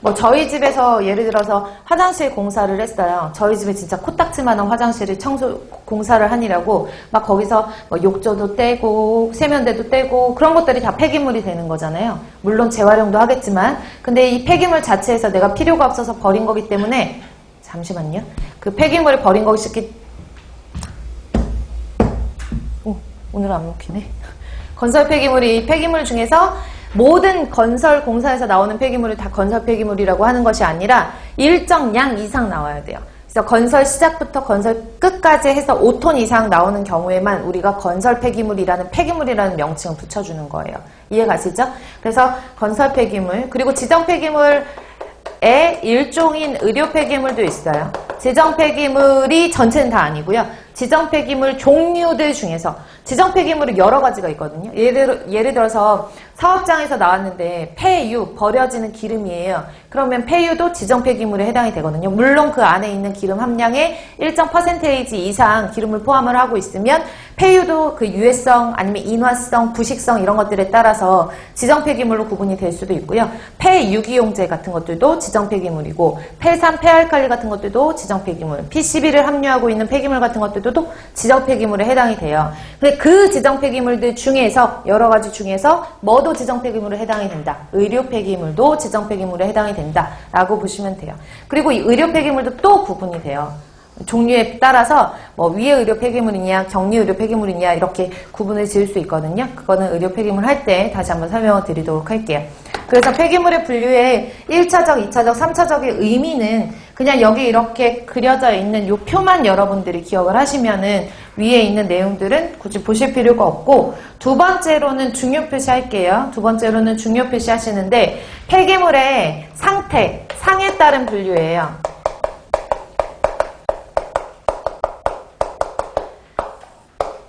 뭐 저희 집에서 예를 들어서 화장실 공사를 했어요. 저희 집에 진짜 코딱지만한 화장실을 공사를 하느라고 막 거기서 뭐 욕조도 떼고 세면대도 떼고 그런 것들이 다 폐기물이 되는 거잖아요. 물론 재활용도 하겠지만 근데 이 폐기물 자체에서 내가 필요가 없어서 버린 거기 때문에 잠시만요. 그 폐기물을 버린 것이 오늘 안 먹히네. 건설 폐기물이 폐기물 중에서 모든 건설 공사에서 나오는 폐기물을 다 건설 폐기물이라고 하는 것이 아니라 일정 양 이상 나와야 돼요. 그래서 건설 시작부터 건설 끝까지 해서 5톤 이상 나오는 경우에만 우리가 건설 폐기물이라는 명칭을 붙여주는 거예요. 이해가시죠? 그래서 건설 폐기물 그리고 지정 폐기물의 일종인 의료 폐기물도 있어요. 지정 폐기물이 전체는 다 아니고요. 지정 폐기물 종류들 중에서 지정 폐기물이 여러 가지가 있거든요. 예를 들어서 사업장에서 나왔는데 폐유, 버려지는 기름이에요. 그러면 폐유도 지정 폐기물에 해당이 되거든요. 물론 그 안에 있는 기름 함량의 일정 퍼센테이지 이상 기름을 포함을 하고 있으면 폐유도 그 유해성 아니면 인화성, 부식성 이런 것들에 따라서 지정 폐기물로 구분이 될 수도 있고요. 폐유기용제 같은 것들도 지정 폐기물이고 폐산, 폐알칼리 같은 것들도 지정 폐기물, PCB를 함유하고 있는 폐기물 같은 것들도 지정 폐기물에 해당이 돼요. 근데 그 지정 폐기물들 중에서 여러 가지 중에서 뭐도 지정 폐기물에 해당이 된다. 의료 폐기물도 지정 폐기물에 해당이 된다라고 보시면 돼요. 그리고 이 의료 폐기물도 또 구분이 돼요. 종류에 따라서 뭐 위에 의료 폐기물이냐 격리 의료 폐기물이냐 이렇게 구분을 지을 수 있거든요. 그거는 의료 폐기물 할 때 다시 한번 설명을 드리도록 할게요. 그래서 폐기물의 분류의 1차적, 2차적, 3차적의 의미는 그냥 여기 이렇게 그려져 있는 요 표만 여러분들이 기억을 하시면은 위에 있는 내용들은 굳이 보실 필요가 없고 두 번째로는 중요 표시할게요. 두 번째로는 중요 표시하시는데 폐기물의 상태, 상에 따른 분류예요.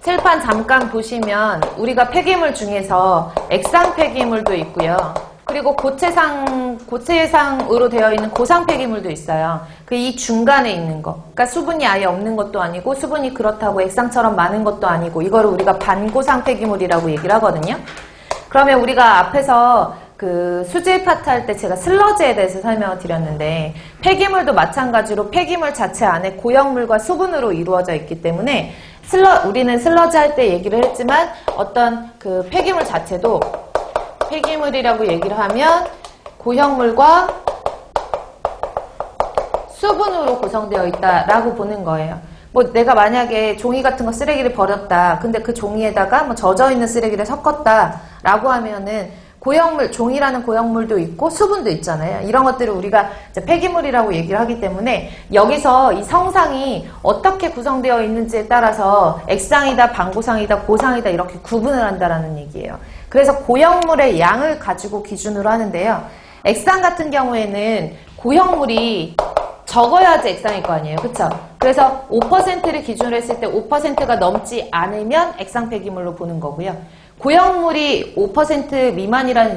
칠판 잠깐 보시면 우리가 폐기물 중에서 액상 폐기물도 있고요. 그리고 고체상으로 되어 있는 고상 폐기물도 있어요. 그 이 중간에 있는 거. 그러니까 수분이 아예 없는 것도 아니고 수분이 그렇다고 액상처럼 많은 것도 아니고 이거를 우리가 반고상 폐기물이라고 얘기를 하거든요. 그러면 우리가 앞에서 그 수질 파트 할 때 제가 슬러지에 대해서 설명을 드렸는데 폐기물도 마찬가지로 폐기물 자체 안에 고형물과 수분으로 이루어져 있기 때문에 우리는 슬러지 할 때 얘기를 했지만 어떤 그 폐기물 자체도 폐기물이라고 얘기를 하면 고형물과 수분으로 구성되어 있다라고 보는 거예요. 뭐 내가 만약에 종이 같은 거 쓰레기를 버렸다. 근데 그 종이에다가 뭐 젖어있는 쓰레기를 섞었다라고 하면은 고형물, 종이라는 고형물도 있고 수분도 있잖아요. 이런 것들을 우리가 이제 폐기물이라고 얘기를 하기 때문에 여기서 이 성상이 어떻게 구성되어 있는지에 따라서 액상이다, 반고상이다, 고상이다 이렇게 구분을 한다라는 얘기예요. 그래서 고형물의 양을 가지고 기준으로 하는데요. 액상 같은 경우에는 고형물이 적어야지 액상일 거 아니에요. 그쵸? 그래서 5%를 기준으로 했을 때 5%가 넘지 않으면 액상 폐기물로 보는 거고요. 고형물이 5% 미만이라는